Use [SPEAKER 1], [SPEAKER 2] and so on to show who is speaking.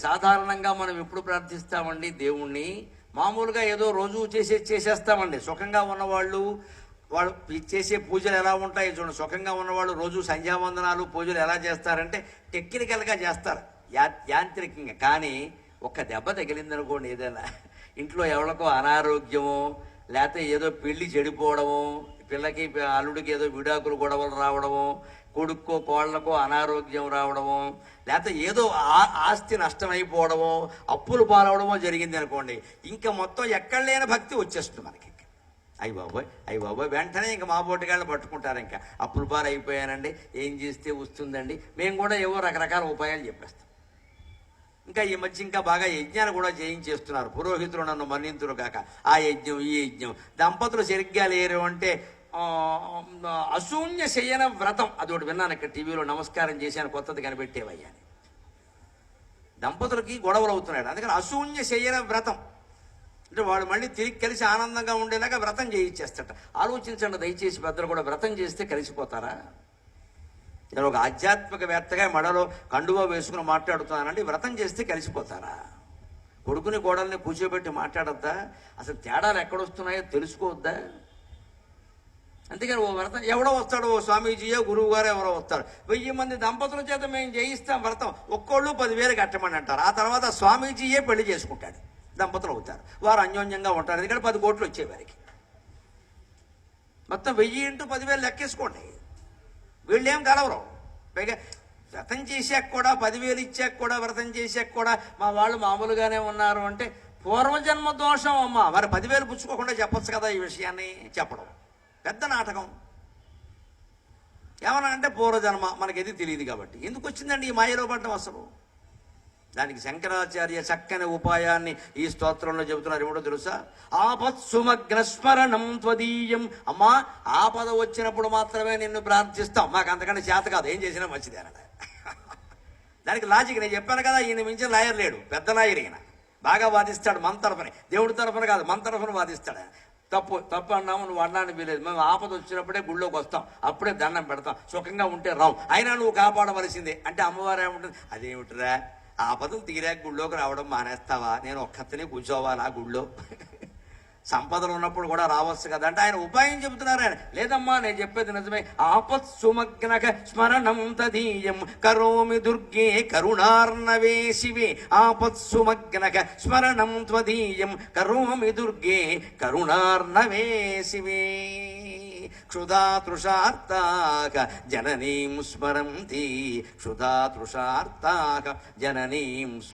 [SPEAKER 1] సాధారణంగా మనం ఎప్పుడు ప్రార్థిస్తామండి దేవుణ్ణి? మామూలుగా ఏదో రోజు చేసేస్తామండి. సుఖంగా ఉన్నవాళ్ళు వాళ్ళు చేసే పూజలు ఎలా ఉంటాయి చూడండి. సుఖంగా ఉన్నవాళ్ళు రోజు సంధ్యావందనాలు పూజలు ఎలా చేస్తారంటే టెక్నికల్గా చేస్తారు, యాంత్రికంగా. కానీ ఒక్క దెబ్బ తగిలిందనుకోండి, ఏదైనా ఇంట్లో ఎవరికో అనారోగ్యమో లేకపోతే ఏదో పెళ్లి చెడిపోవడము, పిల్లకి అల్లుడికి ఏదో విడాకులు గొడవలు రావడము, కొడుక్కో కోళ్లకో అనారోగ్యం రావడము, లేకపోతే ఏదో ఆస్తి నష్టమైపోవడమో అప్పులు పాలవడమో జరిగింది అనుకోండి, ఇంకా మొత్తం ఎక్కడ లేని భక్తి వచ్చేస్తుంది మనకి. అయ్యి బాబోయ్ వెంటనే ఇంకా మా బోటిగాళ్ళు పట్టుకుంటారు. ఇంకా అప్పులు పాలు అయిపోయానండి, ఏం చేస్తే వస్తుందండి. మేము కూడా ఏవో రకరకాల ఉపాయాలు చెప్పేస్తాం. ఇంకా ఈ మధ్య ఇంకా బాగా యజ్ఞాలు కూడా చేయించేస్తున్నారు. పురోహితులు నన్ను మన్నింతురు కాక ఆ యజ్ఞం ఈ యజ్ఞం. దంపతులు సరిగ్గా లేరు అంటే అశూన్య శయన వ్రతం అదొకటి విన్నాను ఇక్కడ టీవీలో. నమస్కారం చేశాను, కొత్తది కనిపెట్టేవయ్యా. దంపతులకి గొడవలు అవుతున్నాడు, అందుకని అశూన్య శయన వ్రతం అంటే వాడు మళ్ళీ తిరిగి కలిసి ఆనందంగా ఉండేలాగా వ్రతం చేయించేస్తట. ఆలోచించండి దయచేసి, పెద్దలు కూడా వ్రతం చేస్తే కలిసిపోతారా? నేను ఒక ఆధ్యాత్మికవేత్తగా మెడలో కండువా వేసుకుని మాట్లాడుతున్నానండి. వ్రతం చేస్తే కలిసిపోతారా? కొడుకుని కోడల్ని కూర్చోబెట్టి మాట్లాడొద్దా? అసలు తేడాలు ఎక్కడొస్తున్నాయో తెలుసుకోవద్దా? అందుకని ఓ వ్రతం ఎవడో వస్తాడు, ఓ స్వామీజీయో గురువు గారు ఎవరో వస్తారు. 1000 మంది దంపతుల చేత మేము చేయిస్తాం వ్రతం, ఒక్కోళ్ళు 10,000 కట్టమని అంటారు. ఆ తర్వాత స్వామీజీయే పెళ్లి చేసుకుంటాడు, దంపతులు అవుతారు, వారు అన్యోన్యంగా ఉంటారు. ఎందుకంటే 10 కోట్లు వచ్చేవారికి. మొత్తం 1000 ఇంటూ 10,000 లెక్కేసుకోండి. వీళ్ళేం కలవరు. పైగా వ్రతం చేశాక కూడా 10,000 ఇచ్చాక కూడా వ్రతం చేశాక కూడా మా వాళ్ళు మామూలుగానే ఉన్నారు అంటే పూర్వజన్మ దోషం అమ్మ. మరి 10,000 పుచ్చుకోకుండా చెప్పొచ్చు కదా ఈ విషయాన్ని. చెప్పడం పెద్ద నాటకం. ఏమన్నా అంటే పూర్వజన్మ మనకేది తెలియదు కాబట్టి. ఎందుకు వచ్చిందండి ఈ మాయలో పడ్డం అసలు? దానికి శంకరాచార్య చక్కని ఉపాయాన్ని ఈ స్తోత్రంలో చెబుతున్నారు. ఏమిటో తెలుసా? ఆపత్సుమగ్న స్మరణం త్వదీయం. అమ్మా, ఆపద వచ్చినప్పుడు మాత్రమే నిన్ను ప్రార్థిస్తాం, మాకు అంతకంటే చేత కాదు, ఏం చేసినా మంచిది అన్నది. దానికి లాజిక్ నేను చెప్పాను కదా, ఈయన మించిన లాయర్ లేడు, పెద్ద లాయర్ ఈయన. బాగా వాదిస్తాడు మన తరఫున, దేవుడి తరఫున కాదు మన తరఫున వాదిస్తాడు. తప్పు అన్నాము, నువ్వు అన్నాను వీలేదు. మేము ఆపద వచ్చినప్పుడే గుళ్ళోకి వస్తాం, అప్పుడే దండం పెడతాం, సుఖంగా ఉంటే రావు, అయినా నువ్వు కాపాడవలసిందే అంటే అమ్మవారు ఏముంటుంది? అదేమిటిరా, ఆపదలు తీరాక గుళ్ళోకి రావడం మానేస్తావా? నేను ఒక్కతనే కూర్చోవాలా గుళ్ళో? సంపదలు ఉన్నప్పుడు కూడా రావచ్చు కదా అంటే ఆయన ఉపాయం చెబుతున్నారు. ఆయన లేదమ్మా నేను చెప్పేది నిజమే. ఆపత్ సుమగ్నక స్మరణం తదీయం కరోమి దుర్గే కరుణార్ణవే శివే. ఆపత్ సుమగ్నక స్మరణం త్వదీయం కరోమి దుర్గే కరుణార్ణవే శివే. క్షుధా తృషార్తాక జననీం స్మరంతి. క్షుధా తృషార్తాక జననీం